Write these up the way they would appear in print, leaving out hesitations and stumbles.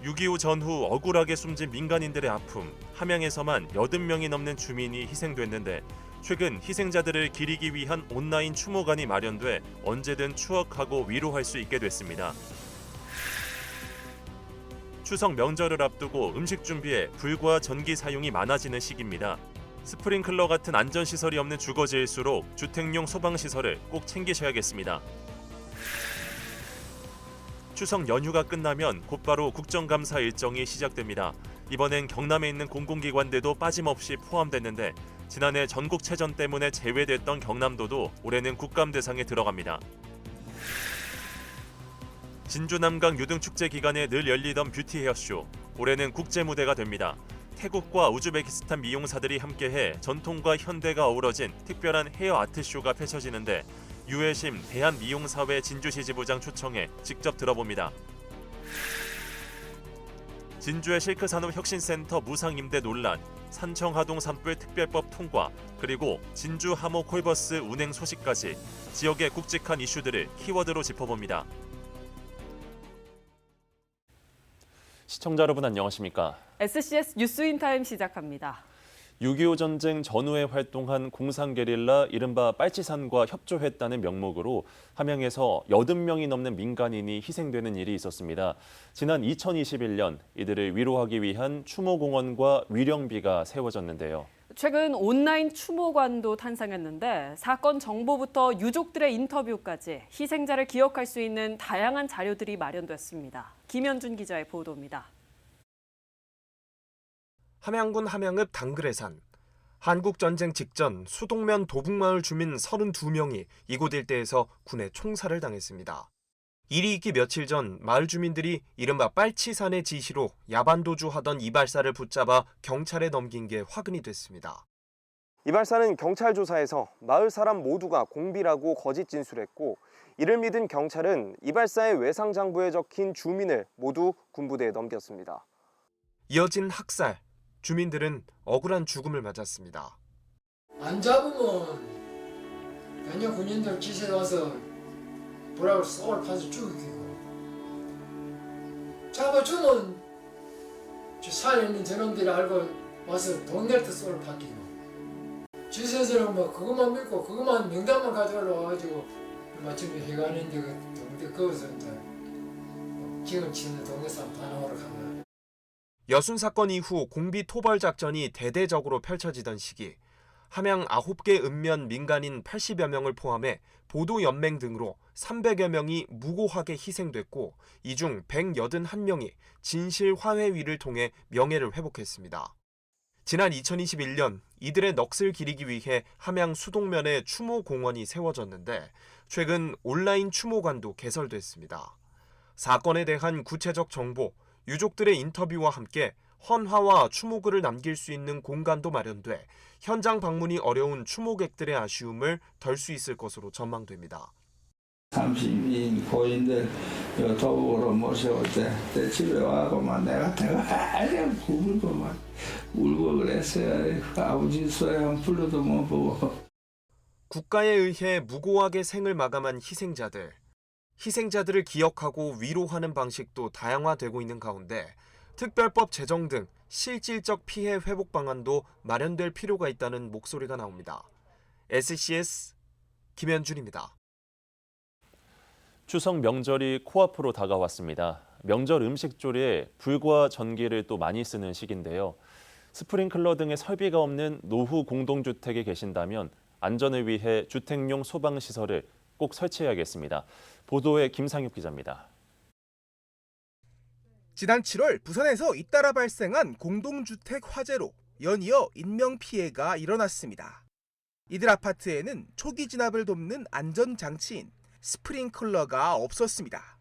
6.25 전후 억울하게 숨진 민간인들의 아픔, 함양에서만 80명이 넘는 주민이 희생됐는데 최근 희생자들을 기리기 위한 온라인 추모관이 마련돼 언제든 추억하고 위로할 수 있게 됐습니다. 추석 명절을 앞두고 음식 준비에 불과 전기 사용이 많아지는 시기입니다. 스프링클러 같은 안전시설이 없는 주거지일수록 주택용 소방시설을 꼭 챙기셔야겠습니다. 추석 연휴가 끝나면 곧바로 국정감사 일정이 시작됩니다. 이번엔 경남에 있는 공공기관들도 빠짐없이 포함됐는데 지난해 전국체전 때문에 제외됐던 경남도도 올해는 국감 대상에 들어갑니다. 진주 남강 유등축제 기간에 늘 열리던 뷰티 헤어쇼, 올해는 국제무대가 됩니다. 태국과 우즈베키스탄 미용사들이 함께해 전통과 현대가 어우러진 특별한 헤어 아트쇼가 펼쳐지는데 유해심 대한미용사회 진주시 지부장 초청해 직접 들어봅니다. 진주의 실크산업혁신센터 무상임대 논란, 산청하동 산불 특별법 통과, 그리고 진주 하모 콜버스 운행 소식까지 지역의 굵직한 이슈들을 키워드로 짚어봅니다. 시청자 여러분 안녕하십니까? SCS 뉴스인타임 시작합니다. 6.25 전쟁 전후에 활동한 공상게릴라 이른바 빨치산과 협조했다는 명목으로 함양에서 80명이 넘는 민간인이 희생되는 일이 있었습니다. 지난 2021년 이들을 위로하기 위한 추모공원과 위령비가 세워졌는데요. 최근 온라인 추모관도 탄생했는데 사건 정보부터 유족들의 인터뷰까지 희생자를 기억할 수 있는 다양한 자료들이 마련됐습니다. 김현준 기자의 보도입니다. 함양군 함양읍 당그레산. 한국전쟁 직전 수동면 도북마을 주민 32명이 이곳 일대에서 군의 총살을 당했습니다. 일이 있기 며칠 전 마을 주민들이 이른바 빨치산의 지시로 야반도주하던 이발사를 붙잡아 경찰에 넘긴 게 화근이 됐습니다. 이발사는 경찰 조사에서 마을 사람 모두가 공비라고 거짓 진술했고 이를 믿은 경찰은 이발사의 외상장부에 적힌 주민을 모두 군부대에 넘겼습니다. 이어진 학살. 주민들은 억울한 죽음을 맞았습니다. 안 잡으면 연역 군인들 기세 와서 뭐라고 쏘을 파서 죽이고 잡아주면 저 산에 있는 저놈들이 알고 와서 돈 낼 때 쏘을 파기고 지세서는 뭐 그것만 믿고 그것만 명단만 가져올라 와가지고 마침 해가는데 그 동대 거기서 이제 기금 치는 동네 사람 다 나오러 간 거야. 여순 사건 이후 공비 토벌 작전이 대대적으로 펼쳐지던 시기, 함양 9개 읍면 민간인 80여 명을 포함해 보도연맹 등으로 300여 명이 무고하게 희생됐고 이 중 181명이 진실화해위를 통해 명예를 회복했습니다. 지난 2021년 이들의 넋을 기리기 위해 함양 수동면에 추모공원이 세워졌는데 최근 온라인 추모관도 개설됐습니다. 사건에 대한 구체적 정보, 유족들의 인터뷰와 함께 헌화와 추모글을 남길 수 있는 공간도 마련돼 현장 방문이 어려운 추모객들의 아쉬움을 덜 수 있을 것으로 전망됩니다. 30인 고인들 도북으로 모셔올 때 내 집에 와고만 내가 울고만 울고 그랬어요. 아버지 소리 불러도 못 보고. 국가에 의해 무고하게 생을 마감한 희생자들을 기억하고 위로하는 방식도 다양화되고 있는 가운데 특별법 제정 등 실질적 피해 회복 방안도 마련될 필요가 있다는 목소리가 나옵니다. SCS 김현준입니다. 추석 명절이 코앞으로 다가왔습니다. 명절 음식조리에 불과 전기를 또 많이 쓰는 시기인데요. 스프링클러 등의 설비가 없는 노후 공동주택에 계신다면 안전을 위해 주택용 소방시설을 꼭 설치해야겠습니다. 보도에 김상육 기자입니다. 지난 7월 부산에서 잇따라 발생한 공동주택 화재로 연이어 인명피해가 일어났습니다. 이들 아파트에는 초기 진압을 돕는 안전장치인 스프링클러가 없었습니다.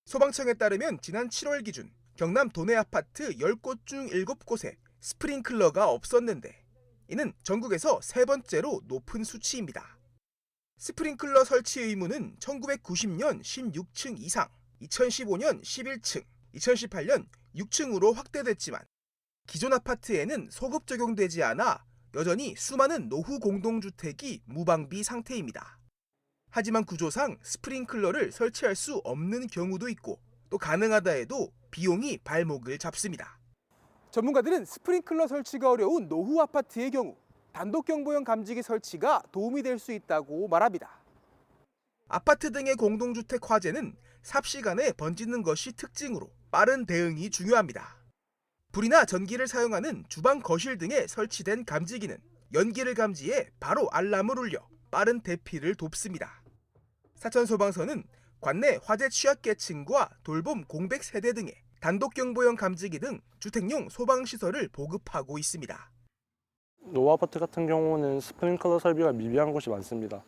소방청에 따르면 지난 7월 기준 경남 도내 아파트 10곳 중 7곳에 스프링클러가 없었는데 이는 전국에서 세 번째로 높은 수치입니다. 스프링클러 설치 의무는 1990년 16층 이상, 2015년 11층, 2018년 6층으로 확대됐지만 기존 아파트에는 소급 적용되지 않아 여전히 수많은 노후 공동주택이 무방비 상태입니다. 하지만 구조상 스프링클러를 설치할 수 없는 경우도 있고 또 가능하다 해도 비용이 발목을 잡습니다. 전문가들은 스프링클러 설치가 어려운 노후 아파트의 경우 단독 경보용 감지기 설치가 도움이 될 수 있다고 말합니다. 아파트 등의 공동주택 화재는 삽시간에 번지는 것이 특징으로 빠른 대응이 중요합니다. 불이나 전기를 사용하는 주방, 거실 등에 설치된 감지기는 연기를 감지해 바로 알람을 울려 빠른 대피를 돕습니다. 사천소방서는 관내 화재 취약계층과 돌봄 공백 세대 등의 단독 경보용 감지기 등 주택용 소방시설을 보급하고 있습니다. 노후 아파트 같은 경우는 스프링클러 설비가 미비한 곳이 많습니다.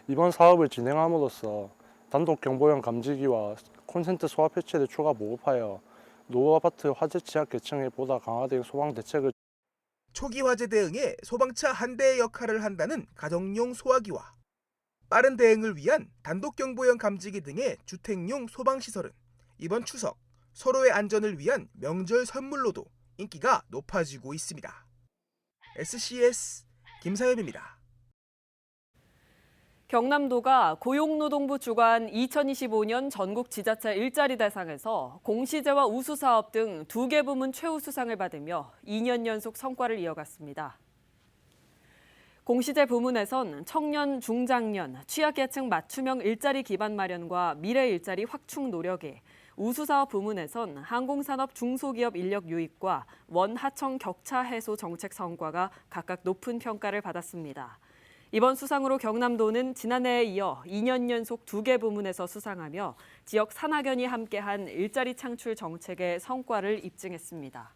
이번 사업을 진행함으로써 단독 경보용 감지기와 콘센트 소화 패치를 추가 보급하여 노후 아파트 화재 취약 계층에 보다 강화된 소방 대책을 초기 화재 대응에 소방차 한 대의 역할을 한다는 가정용 소화기와 빠른 대응을 위한 단독 경보용 감지기 등의 주택용 소방시설은 이번 추석 서로의 안전을 위한 명절 선물로도 인기가 높아지고 있습니다. SCS 김사엽입니다. 경남도가 고용노동부 주관 2025년 전국 지자체 일자리 대상에서 공시제와 우수사업 등 2개 부문 최우수상을 받으며 2년 연속 성과를 이어갔습니다. 공시제 부문에선 청년, 중장년, 취약계층 맞춤형 일자리 기반 마련과 미래 일자리 확충 노력이, 우수사업 부문에선 항공산업 중소기업 인력 유입과 원하청 격차 해소 정책 성과가 각각 높은 평가를 받았습니다. 이번 수상으로 경남도는 지난해에 이어 2년 연속 2개 부문에서 수상하며 지역 산학연이 함께한 일자리 창출 정책의 성과를 입증했습니다.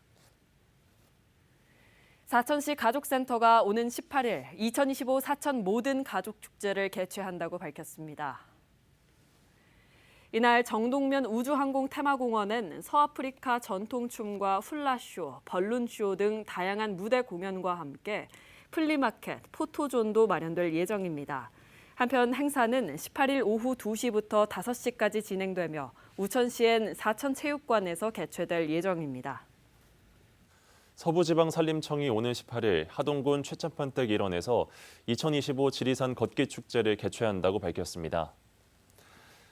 사천시 가족센터가 오는 18일 2025 사천 모든 가족축제를 개최한다고 밝혔습니다. 이날 정동면 우주항공 테마공원은 서아프리카 전통춤과 훌라쇼, 벌룬쇼 등 다양한 무대 공연과 함께 플리마켓, 포토존도 마련될 예정입니다. 한편 행사는 18일 오후 2시부터 5시까지 진행되며 우천시엔 사천체육관에서 개최될 예정입니다. 서부지방산림청이 오는 18일 하동군 최참판댁 일원에서 2025 지리산 걷기 축제를 개최한다고 밝혔습니다.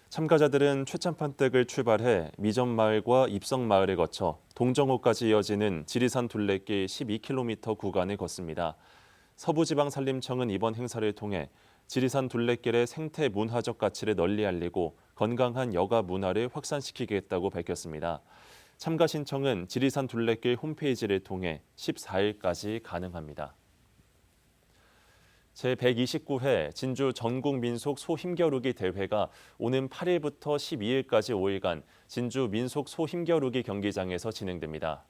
참가자들은 최참판댁을 출발해 미전마을과 입성마을을 거쳐 동정호까지 이어지는 지리산 둘레길 12km 구간을 걷습니다. 서부지방산림청은 이번 행사를 통해 지리산 둘레길의 생태 문화적 가치를 널리 알리고 건강한 여가 문화를 확산시키겠다고 밝혔습니다. 참가 신청은 지리산 둘레길 홈페이지를 통해 14일까지 가능합니다. 제129회 진주 전국민속 소힘겨루기 대회가 오는 8일부터 12일까지 5일간 진주 민속 소힘겨루기 경기장에서 진행됩니다.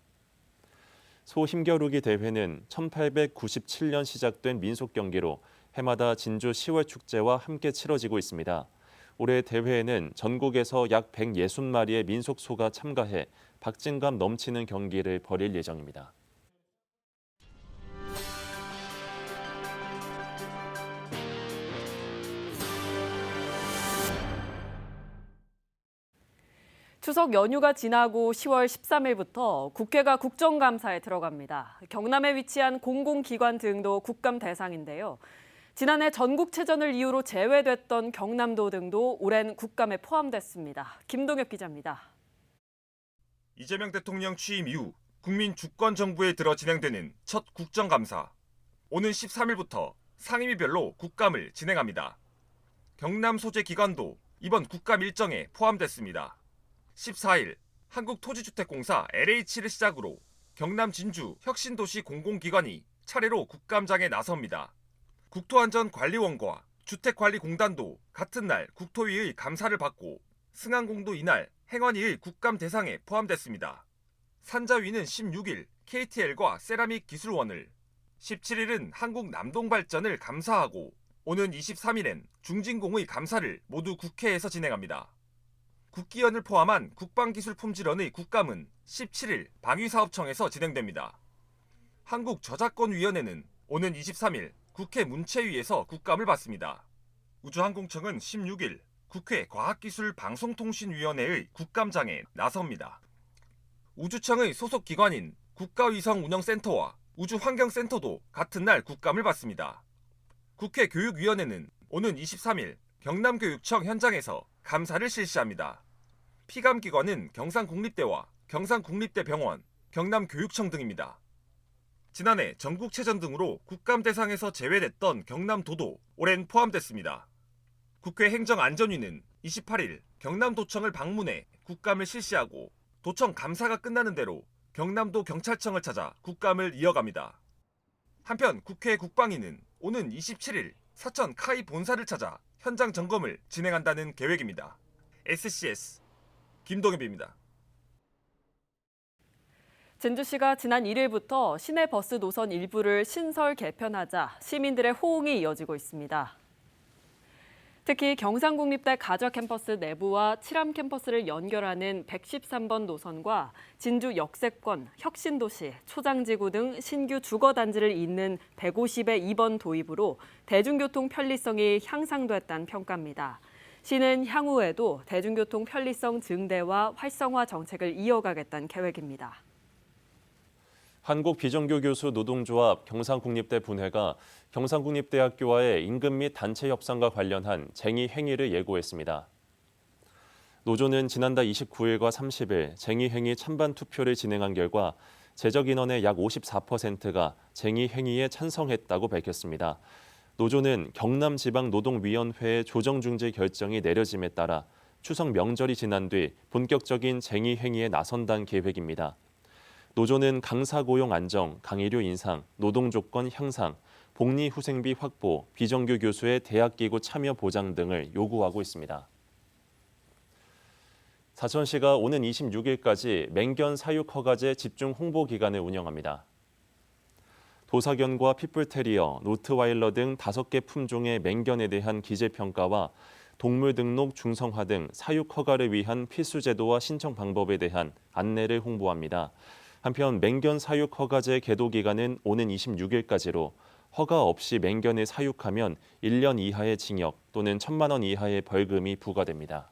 소힘겨루기 대회는 1897년 시작된 민속 경기로 해마다 진주 10월 축제와 함께 치러지고 있습니다. 올해 대회에는 전국에서 약 160마리의 민속소가 참가해 박진감 넘치는 경기를 벌일 예정입니다. 추석 연휴가 지나고 10월 13일부터 국회가 국정감사에 들어갑니다. 경남에 위치한 공공기관 등도 국감 대상인데요. 지난해 전국체전을 이유로 제외됐던 경남도 등도 올해는 국감에 포함됐습니다. 김동엽 기자입니다. 이재명 대통령 취임 이후 국민 주권 정부에 들어 진행되는 첫 국정감사. 오는 13일부터 상임위별로 국감을 진행합니다. 경남 소재 기관도 이번 국감 일정에 포함됐습니다. 14일 한국토지주택공사 LH를 시작으로 경남 진주 혁신도시 공공기관이 차례로 국감장에 나섭니다. 국토안전관리원과 주택관리공단도 같은 날 국토위의 감사를 받고 승안공도 이날 행안위의 국감 대상에 포함됐습니다. 산자위는 16일 KTL과 세라믹 기술원을, 17일은 한국남동발전을 감사하고 오는 23일엔 중진공의 감사를 모두 국회에서 진행합니다. 국기연을 포함한 국방기술품질원의 국감은 17일 방위사업청에서 진행됩니다. 한국저작권위원회는 오는 23일 국회 문체위에서 국감을 받습니다. 우주항공청은 16일 국회 과학기술방송통신위원회의 국감장에 나섭니다. 우주청의 소속 기관인 국가위성운영센터와 우주환경센터도 같은 날 국감을 받습니다. 국회 교육위원회는 오는 23일 경남교육청 현장에서 감사를 실시합니다. 피감기관은 경상국립대와 경상국립대병원, 경남교육청 등입니다. 지난해 전국체전 등으로 국감 대상에서 제외됐던 경남도도 올해는 포함됐습니다. 국회 행정안전위는 28일 경남도청을 방문해 국감을 실시하고 도청 감사가 끝나는 대로 경남도 경찰청을 찾아 국감을 이어갑니다. 한편 국회 국방위는 오는 27일 사천 카이 본사를 찾아 현장 점검을 진행한다는 계획입니다. SCS 김동엽입니다. 진주시가 지난 1일부터 시내 버스 노선 일부를 신설 개편하자 시민들의 호응이 이어지고 있습니다. 특히 경상국립대 가좌 캠퍼스 내부와 칠암 캠퍼스를 연결하는 113번 노선과 진주 역세권, 혁신도시, 초장지구 등 신규 주거단지를 잇는 150의 2번 도입으로 대중교통 편리성이 향상됐다는 평가입니다. 시는 향후에도 대중교통 편리성 증대와 활성화 정책을 이어가겠다는 계획입니다. 한국비정규교수 노동조합 경상국립대 분회가 경상국립대학교와의 임금 및 단체 협상과 관련한 쟁의 행위를 예고했습니다. 노조는 지난달 29일과 30일 쟁의 행위 찬반 투표를 진행한 결과 제적 인원의 약 54%가 쟁의 행위에 찬성했다고 밝혔습니다. 노조는 경남지방노동위원회의 조정 중지 결정이 내려짐에 따라 추석 명절이 지난 뒤 본격적인 쟁의 행위에 나선다는 계획입니다. 노조는 강사 고용 안정, 강의료 인상, 노동 조건 향상, 복리 후생비 확보, 비정규 교수의 대학기구 참여 보장 등을 요구하고 있습니다. 사천시가 오는 26일까지 맹견 사육 허가제 집중 홍보 기간을 운영합니다. 도사견과 핏불테리어, 로트와일러 등 5개 품종의 맹견에 대한 기재평가와 동물 등록 중성화 등 사육 허가를 위한 필수 제도와 신청 방법에 대한 안내를 홍보합니다. 한편 맹견 사육 허가제 계도 기간은 오는 26일까지로 허가 없이 맹견을 사육하면 1년 이하의 징역 또는 1,000만 원 이하의 벌금이 부과됩니다.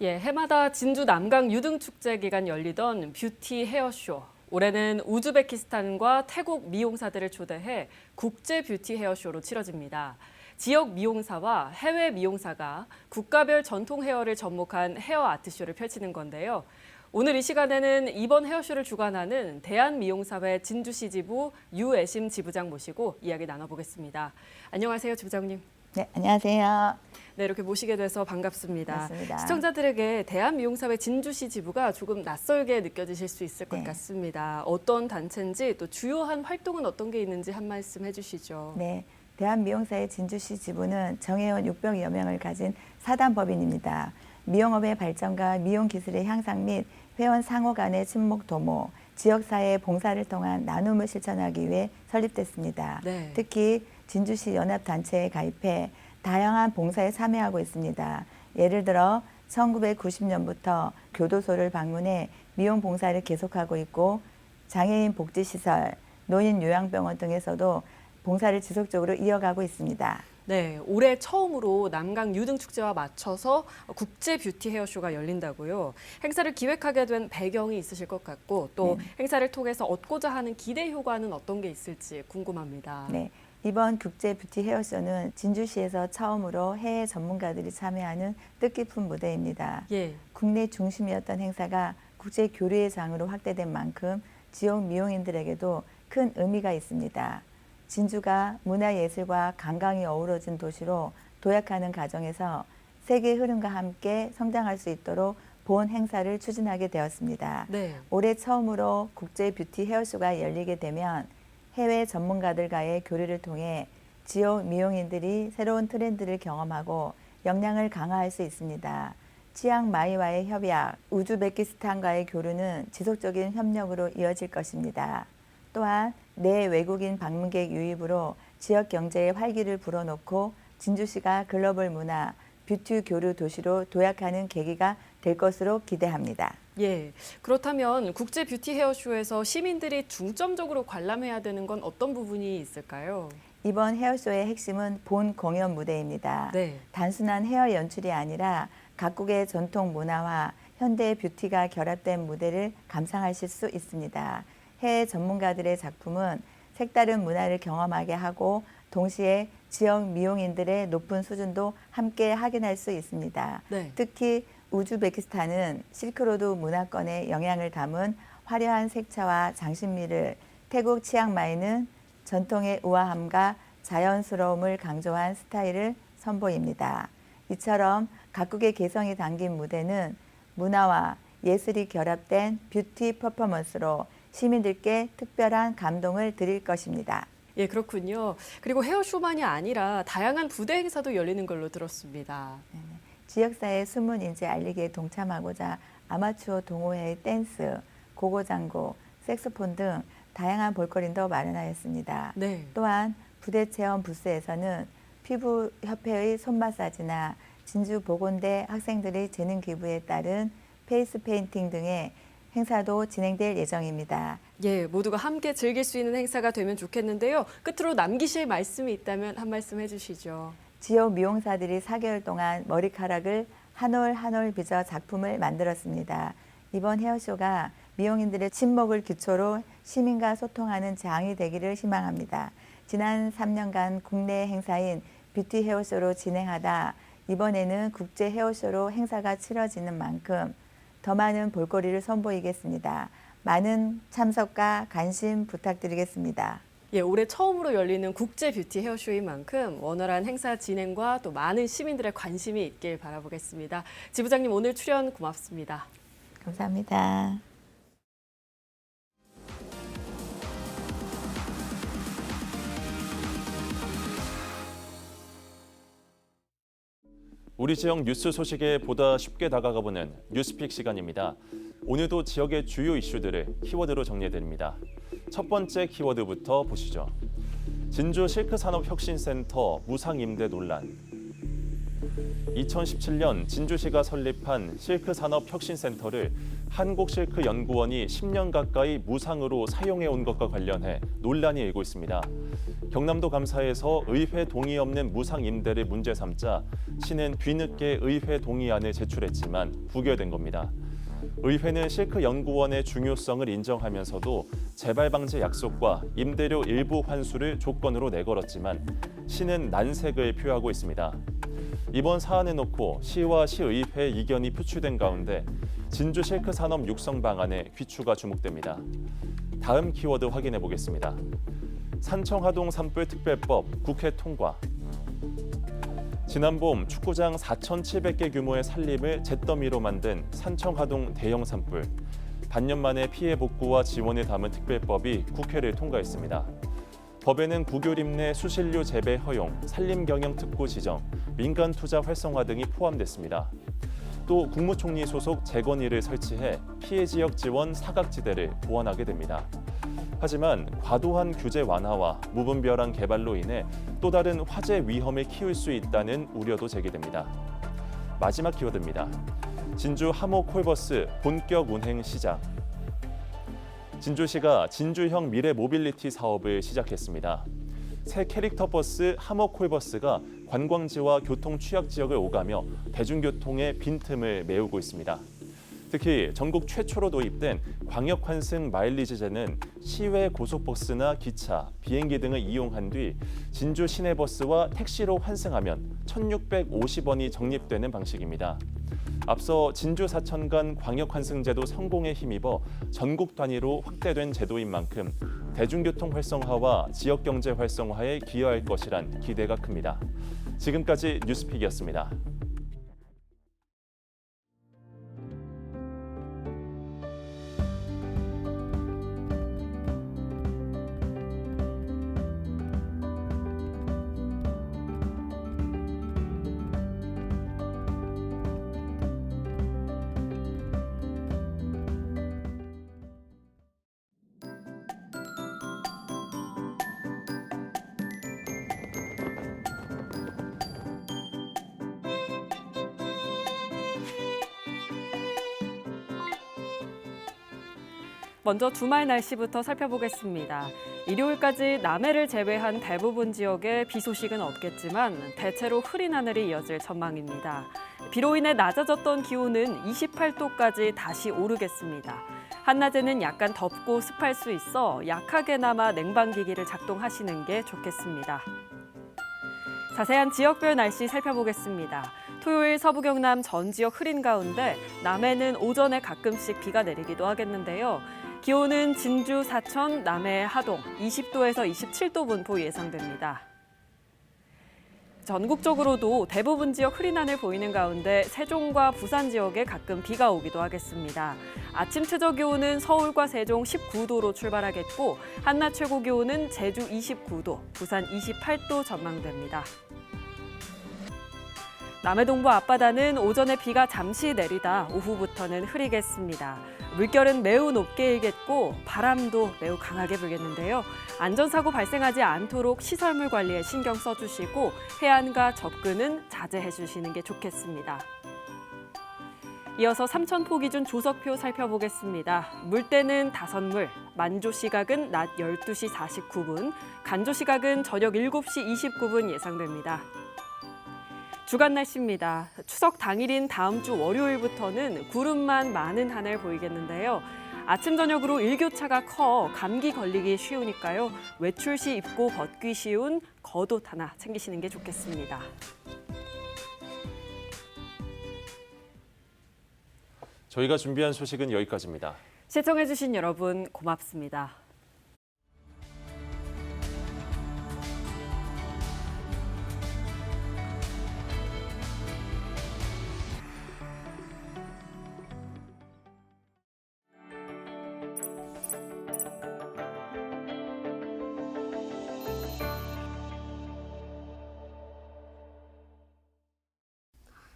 해마다 진주 남강 유등축제 기간 열리던 뷰티 헤어쇼. 올해는 우즈베키스탄과 태국 미용사들을 초대해 국제 뷰티 헤어쇼로 치러집니다. 지역 미용사와 해외 미용사가 국가별 전통 헤어를 접목한 헤어 아트쇼를 펼치는 건데요. 오늘 이 시간에는 이번 헤어쇼를 주관하는 대한미용사회 진주시 지부 유애심 지부장 모시고 이야기 나눠보겠습니다. 안녕하세요, 지부장님. 네, 안녕하세요. 네, 이렇게 모시게 돼서 반갑습니다. 반갑습니다. 시청자들에게 대한미용사회 진주시 지부가 조금 낯설게 느껴지실 수 있을 것 네. 같습니다. 어떤 단체인지 또 주요한 활동은 어떤 게 있는지 한 말씀 해주시죠. 네, 대한미용사회 진주시 지부는 정회원 600여 명을 가진 사단법인입니다. 미용업의 발전과 미용 기술의 향상 및 회원 상호 간의 친목 도모, 지역사회의 봉사를 통한 나눔을 실천하기 위해 설립됐습니다. 네. 특히 진주시 연합단체에 가입해 다양한 봉사에 참여하고 있습니다. 예를 들어 1990년부터 교도소를 방문해 미용 봉사를 계속하고 있고 장애인 복지시설, 노인 요양병원 등에서도 봉사를 지속적으로 이어가고 있습니다. 네, 올해 처음으로 남강 유등축제와 맞춰서 국제 뷰티 헤어쇼가 열린다고요. 행사를 기획하게 된 배경이 있으실 것 같고 또 행사를 통해서 얻고자 하는 기대 효과는 어떤 게 있을지 궁금합니다. 네, 이번 국제 뷰티 헤어쇼는 진주시에서 처음으로 해외 전문가들이 참여하는 뜻깊은 무대입니다. 예. 국내 중심이었던 행사가 국제 교류의 장으로 확대된 만큼 지역 미용인들에게도 큰 의미가 있습니다. 진주가 문화예술과 관광이 어우러진 도시로 도약하는 과정에서 세계 흐름과 함께 성장할 수 있도록 본 행사를 추진하게 되었습니다. 네. 올해 처음으로 국제 뷰티 헤어쇼가 열리게 되면 해외 전문가들과의 교류를 통해 지역 미용인들이 새로운 트렌드를 경험하고 역량을 강화할 수 있습니다. 치앙마이와의 협약, 우즈베키스탄과의 교류는 지속적인 협력으로 이어질 것입니다. 또한 내 외국인 방문객 유입으로 지역 경제에 활기를 불어넣고 진주시가 글로벌 문화, 뷰티 교류 도시로 도약하는 계기가 될 것으로 기대합니다. 예. 그렇다면 국제 뷰티 헤어쇼에서 시민들이 중점적으로 관람해야 되는 건 어떤 부분이 있을까요? 이번 헤어쇼의 핵심은 본 공연 무대입니다. 네. 단순한 헤어 연출이 아니라 각국의 전통 문화와 현대 뷰티가 결합된 무대를 감상하실 수 있습니다. 해외 전문가들의 작품은 색다른 문화를 경험하게 하고 동시에 지역 미용인들의 높은 수준도 함께 확인할 수 있습니다. 네. 특히 우즈베키스탄은 실크로드 문화권의 영향을 담은 화려한 색차와 장신미를, 태국 치앙마이는 전통의 우아함과 자연스러움을 강조한 스타일을 선보입니다. 이처럼 각국의 개성이 담긴 무대는 문화와 예술이 결합된 뷰티 퍼포먼스로 시민들께 특별한 감동을 드릴 것입니다. 예, 그렇군요. 그리고 헤어쇼만이 아니라 다양한 부대 행사도 열리는 걸로 들었습니다. 지역사회 숨은 인재 알리기에 동참하고자 아마추어 동호회의 댄스, 고고장구, 색소폰 등 다양한 볼거리도 마련하였습니다. 네. 또한 부대 체험 부스에서는 피부협회의 손마사지나 진주보건대 학생들의 재능 기부에 따른 페이스 페인팅 등의 행사도 진행될 예정입니다. 예, 모두가 함께 즐길 수 있는 행사가 되면 좋겠는데요. 끝으로 남기실 말씀이 있다면 한 말씀 해주시죠. 지역 미용사들이 4개월 동안 머리카락을 한 올 한 올 빚어 작품을 만들었습니다. 이번 헤어쇼가 미용인들의 친목을 기초로 시민과 소통하는 장이 되기를 희망합니다. 지난 3년간 국내 행사인 뷰티 헤어쇼로 진행하다 이번에는 국제 헤어쇼로 행사가 치러지는 만큼 더 많은 볼거리를 선보이겠습니다. 많은 참석과 관심 부탁드리겠습니다. 예, 올해 처음으로 열리는 국제 뷰티 헤어쇼인 만큼 원활한 행사 진행과 또 많은 시민들의 관심이 있길 바라보겠습니다. 지부장님 오늘 출연 고맙습니다. 감사합니다. 우리 지역 뉴스 소식에 보다 쉽게 다가가보는 뉴스픽 시간입니다. 오늘도 지역의 주요 이슈들을 키워드로 정리해드립니다. 첫 번째 키워드부터 보시죠. 진주 실크산업혁신센터 무상임대 논란. 2017년 진주시가 설립한 실크산업혁신센터를 한국실크연구원이 10년 가까이 무상으로 사용해온 것과 관련해 논란이 일고 있습니다. 경남도 감사에서 의회 동의 없는 무상 임대를 문제 삼자 시는 뒤늦게 의회 동의안을 제출했지만 부결된 겁니다. 의회는 실크연구원의 중요성을 인정하면서도 재발 방지 약속과 임대료 일부 환수를 조건으로 내걸었지만 시는 난색을 표하고 있습니다. 이번 사안을 놓고 시와 시의회 이견이 표출된 가운데 진주 실크 산업 육성 방안에 귀추가 주목됩니다. 다음 키워드 확인해 보겠습니다. 산청하동 산불 특별법 국회 통과. 지난 봄 축구장 4,700개 규모의 산림을 잿더미로 만든 산청하동 대형 산불. 반년 만에 피해 복구와 지원을 담은 특별법이 국회를 통과했습니다. 법에는 구교림 내 수신료 재배 허용, 산림 경영 특구 지정, 민간 투자 활성화 등이 포함됐습니다. 또 국무총리 소속 재건위를 설치해 피해 지역 지원 사각지대를 보완하게 됩니다. 하지만 과도한 규제 완화와 무분별한 개발로 인해 또 다른 화재 위험을 키울 수 있다는 우려도 제기됩니다. 마지막 키워드입니다. 진주 하모 콜버스 본격 운행 시작. 진주시가 진주형 미래 모빌리티 사업을 시작했습니다. 새 캐릭터 버스 하모 콜버스가 관광지와 교통 취약 지역을 오가며 대중교통의 빈틈을 메우고 있습니다. 특히 전국 최초로 도입된 광역 환승 마일리지제는 시외 고속버스나 기차, 비행기 등을 이용한 뒤 진주 시내버스와 택시로 환승하면 1,650원이 적립되는 방식입니다. 앞서 진주 사천 간 광역 환승제도 성공에 힘입어 전국 단위로 확대된 제도인 만큼 대중교통 활성화와 지역 경제 활성화에 기여할 것이란 기대가 큽니다. 지금까지 뉴스픽이었습니다. 먼저 주말 날씨부터 살펴보겠습니다. 일요일까지 남해를 제외한 대부분 지역에 비 소식은 없겠지만 대체로 흐린 하늘이 이어질 전망입니다. 비로 인해 낮아졌던 기온은 28도까지 다시 오르겠습니다. 한낮에는 약간 덥고 습할 수 있어 약하게나마 냉방기기를 작동하시는 게 좋겠습니다. 자세한 지역별 날씨 살펴보겠습니다. 토요일 서부 경남 전 지역 흐린 가운데 남해는 오전에 가끔씩 비가 내리기도 하겠는데요. 기온은 진주, 사천, 남해, 하동 20도에서 27도 분포 예상됩니다. 전국적으로도 대부분 지역 흐린 하늘 보이는 가운데 세종과 부산 지역에 가끔 비가 오기도 하겠습니다. 아침 최저 기온은 서울과 세종 19도로 출발하겠고 한낮 최고 기온은 제주 29도, 부산 28도 전망됩니다. 남해 동부 앞바다는 오전에 비가 잠시 내리다 오후부터는 흐리겠습니다. 물결은 매우 높게 일겠고 바람도 매우 강하게 불겠는데요. 안전사고 발생하지 않도록 시설물 관리에 신경 써주시고 해안가 접근은 자제해 주시는 게 좋겠습니다. 이어서 삼천포 기준 조석표 살펴보겠습니다. 물때는 다섯물, 만조 시각은 낮 12시 49분, 간조 시각은 저녁 7시 29분 예상됩니다. 주간 날씨입니다. 추석 당일인 다음 주 월요일부터는 구름만 많은 하늘 보이겠는데요. 아침 저녁으로 일교차가 커 감기 걸리기 쉬우니까요. 외출 시 입고 벗기 쉬운 겉옷 하나 챙기시는 게 좋겠습니다. 저희가 준비한 소식은 여기까지입니다. 시청해주신 여러분 고맙습니다.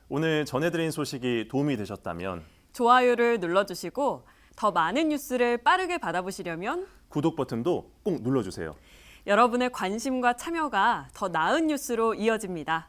오늘 전해드린 소식이 도움이 되셨다면 좋아요를 눌러주시고 더 많은 뉴스를 빠르게 받아보시려면 구독 버튼도 꼭 눌러주세요. 여러분의 관심과 참여가 더 나은 뉴스로 이어집니다.